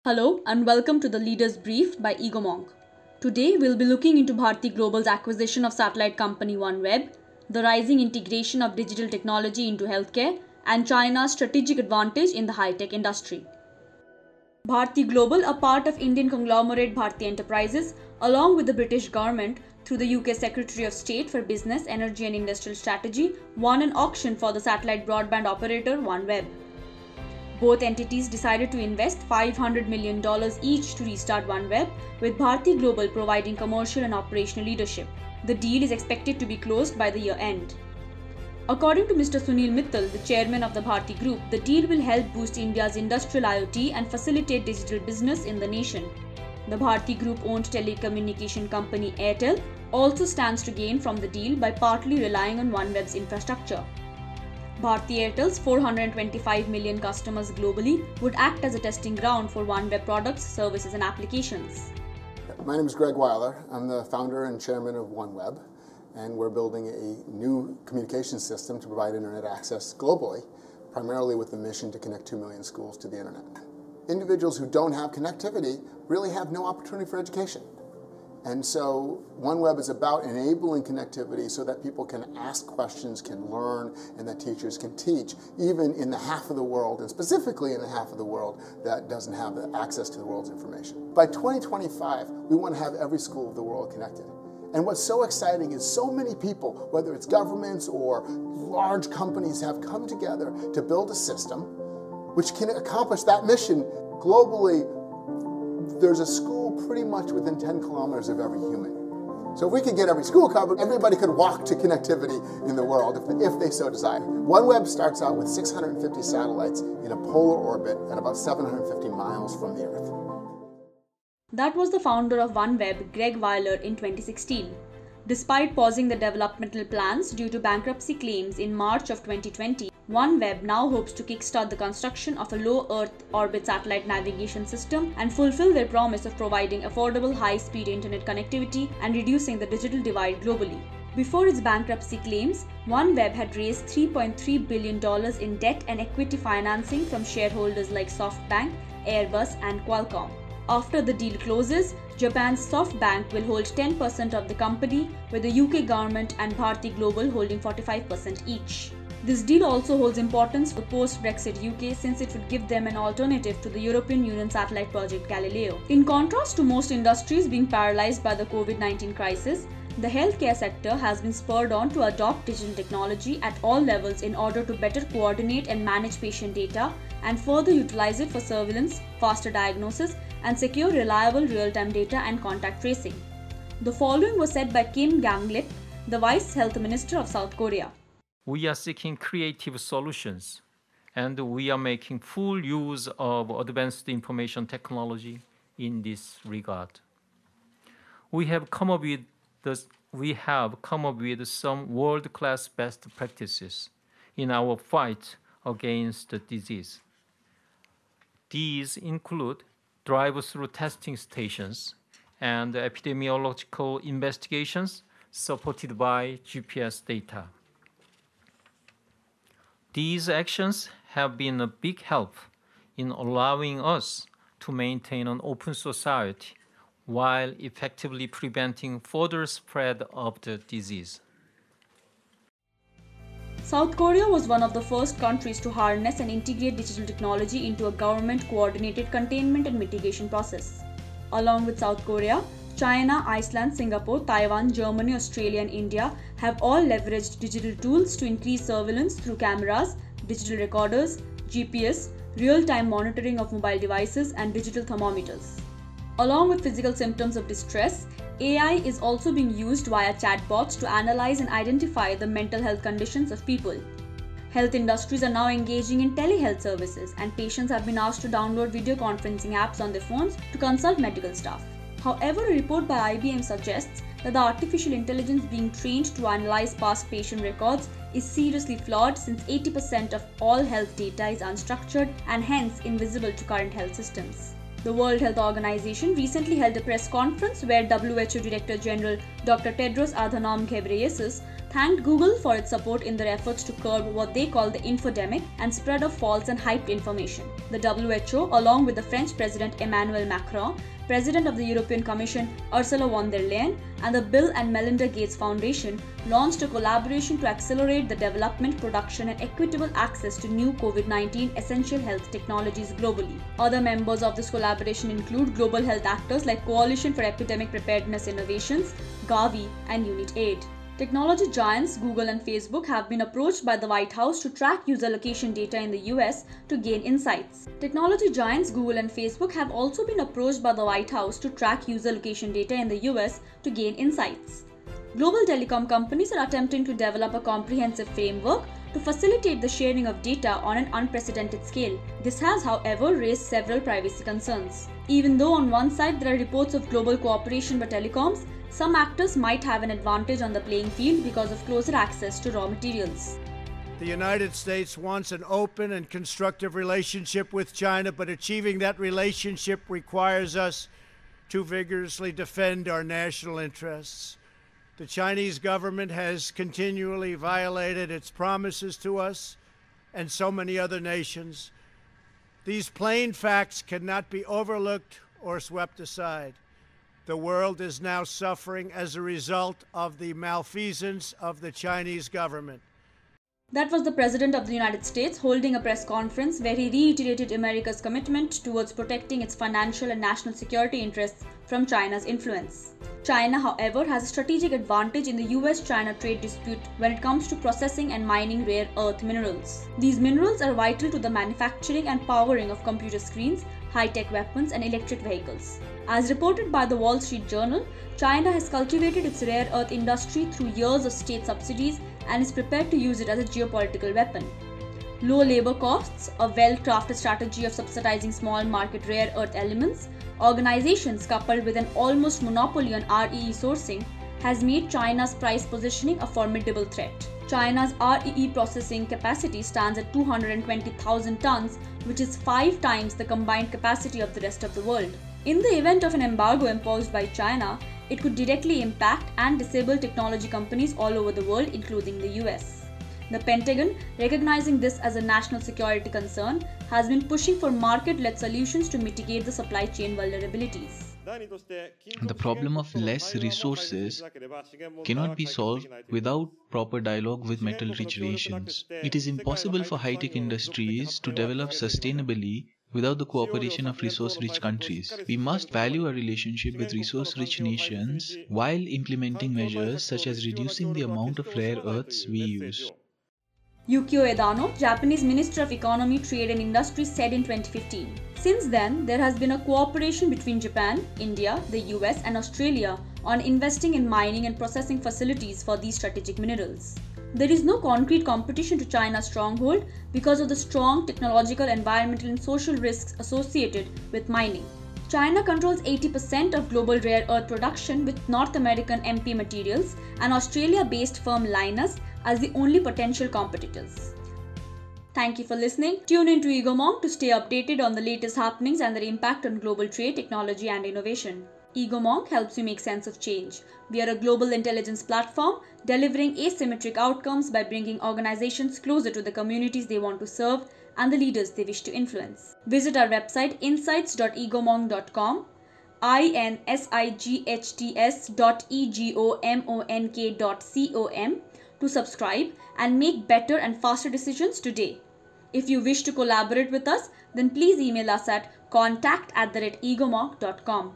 Hello and welcome to the Leaders Brief by EgoMonk. Today we'll be looking into Bharti Global's acquisition of satellite company OneWeb, the rising integration of digital technology into healthcare, and China's strategic advantage in the high-tech industry. Bharti Global, a part of Indian conglomerate Bharti Enterprises, along with the British government through the UK Secretary of State for Business, Energy and Industrial Strategy, won an auction for the satellite broadband operator OneWeb. Both entities decided to invest $500 million each to restart OneWeb, with Bharti Global providing commercial and operational leadership. The deal is expected to be closed by the year end. According to Mr. Sunil Mittal, the chairman of the Bharti Group, the deal will help boost India's industrial IoT and facilitate digital business in the nation. The Bharti Group-owned telecommunication company Airtel also stands to gain from the deal by partly relying on OneWeb's infrastructure. Bharti Airtel's 425 million customers globally would act as a testing ground for OneWeb products, services and applications. My name is Greg Weiler. I'm the founder and chairman of OneWeb, and we're building a new communication system to provide internet access globally, primarily with the mission to connect 2 million schools to the internet. Individuals who don't have connectivity really have no opportunity for education. And so OneWeb is about enabling connectivity so that people can ask questions, can learn, and that teachers can teach, even in the half of the world, and specifically in the half of the world that doesn't have access to the world's information. By 2025, we want to have every school of the world connected. And what's so exciting is so many people, whether it's governments or large companies, have come together to build a system which can accomplish that mission globally. There's a school pretty much within 10 kilometers of every human. So if we could get every school covered, everybody could walk to connectivity in the world if they so desire. OneWeb starts out with 650 satellites in a polar orbit at about 750 miles from the Earth. That was the founder of OneWeb, Greg Weiler, in 2016. Despite pausing the developmental plans due to bankruptcy claims in March of 2020, OneWeb now hopes to kickstart the construction of a low Earth orbit satellite navigation system and fulfill their promise of providing affordable high-speed internet connectivity and reducing the digital divide globally. Before its bankruptcy claims, OneWeb had raised $3.3 billion in debt and equity financing from shareholders like SoftBank, Airbus and Qualcomm. After the deal closes, Japan's SoftBank will hold 10% of the company, with the UK government and Bharti Global holding 45% each. This deal also holds importance for post-Brexit UK since it would give them an alternative to the European Union satellite project Galileo. In contrast to most industries being paralyzed by the COVID-19 crisis, the healthcare sector has been spurred on to adopt digital technology at all levels in order to better coordinate and manage patient data and further utilize it for surveillance, faster diagnosis, and secure reliable real-time data and contact tracing. The following was said by Kim Gang-lip, the Vice Health Minister of South Korea. We are seeking creative solutions, and we are making full use of advanced information technology in this regard. We have come up with some world-class best practices in our fight against the disease. These include drive-through testing stations and epidemiological investigations supported by GPS data. These actions have been a big help in allowing us to maintain an open society while effectively preventing further spread of the disease. South Korea was one of the first countries to harness and integrate digital technology into a government-coordinated containment and mitigation process. Along with South Korea, China, Iceland, Singapore, Taiwan, Germany, Australia and India have all leveraged digital tools to increase surveillance through cameras, digital recorders, GPS, real-time monitoring of mobile devices and digital thermometers. Along with physical symptoms of distress, AI is also being used via chatbots to analyze and identify the mental health conditions of people. Health industries are now engaging in telehealth services, and patients have been asked to download video conferencing apps on their phones to consult medical staff. However, a report by IBM suggests that the artificial intelligence being trained to analyze past patient records is seriously flawed since 80% of all health data is unstructured and hence invisible to current health systems. The World Health Organization recently held a press conference where WHO Director General Dr. Tedros Adhanom Ghebreyesus thanked Google for its support in their efforts to curb what they call the infodemic and spread of false and hyped information. The WHO, along with the French President Emmanuel Macron, President of the European Commission Ursula von der Leyen, and the Bill and Melinda Gates Foundation, launched a collaboration to accelerate the development, production, and equitable access to new COVID-19 essential health technologies globally. Other members of this collaboration include global health actors like Coalition for Epidemic Preparedness Innovations, Gavi, and UNITAID. Technology giants Google and Facebook have been approached by the White House to track user location data in the US to gain insights. Technology giants Google and Facebook have also been approached by the White House to track user location data in the US to gain insights. Global telecom companies are attempting to develop a comprehensive framework to facilitate the sharing of data on an unprecedented scale. This has, however, raised several privacy concerns. Even though on one side there are reports of global cooperation by telecoms, some actors might have an advantage on the playing field because of closer access to raw materials. The United States wants an open and constructive relationship with China, but achieving that relationship requires us to vigorously defend our national interests. The Chinese government has continually violated its promises to us and so many other nations. These plain facts cannot be overlooked or swept aside. The world is now suffering as a result of the malfeasance of the Chinese government. That was the President of the United States holding a press conference where he reiterated America's commitment towards protecting its financial and national security interests from China's influence. China, however, has a strategic advantage in the US-China trade dispute when it comes to processing and mining rare earth minerals. These minerals are vital to the manufacturing and powering of computer screens, high-tech weapons, and electric vehicles. As reported by the Wall Street Journal, China has cultivated its rare earth industry through years of state subsidies and is prepared to use it as a geopolitical weapon. Low labor costs, a well-crafted strategy of subsidizing small market rare earth elements, organizations coupled with an almost monopoly on REE sourcing has made China's price positioning a formidable threat. China's REE processing capacity stands at 220,000 tons, which is 5 times the combined capacity of the rest of the world. In the event of an embargo imposed by China, it could directly impact and disable technology companies all over the world, including the US. The Pentagon, recognizing this as a national security concern, has been pushing for market-led solutions to mitigate the supply chain vulnerabilities. The problem of less resources cannot be solved without proper dialogue with metal-rich nations. It is impossible for high-tech industries to develop sustainably without the cooperation of resource-rich countries. We must value our relationship with resource-rich nations while implementing measures such as reducing the amount of rare earths we use. Yukio Edano, Japanese Minister of Economy, Trade and Industry, said in 2015. Since then, there has been a cooperation between Japan, India, the US and Australia on investing in mining and processing facilities for these strategic minerals. There is no concrete competition to China's stronghold because of the strong technological, environmental and social risks associated with mining. China controls 80% of global rare earth production, with North American MP Materials and Australia-based firm Lynas as the only potential competitors. Thank you for listening. Tune in to Egomong to stay updated on the latest happenings and their impact on global trade, technology and innovation. Egomong helps you make sense of change. We are a global intelligence platform delivering asymmetric outcomes by bringing organizations closer to the communities they want to serve and the leaders they wish to influence. Visit our website insights.egomong.com, insights.egomonk.com to subscribe and make better and faster decisions today. If you wish to collaborate with us, then please email us at contact@egomong.com.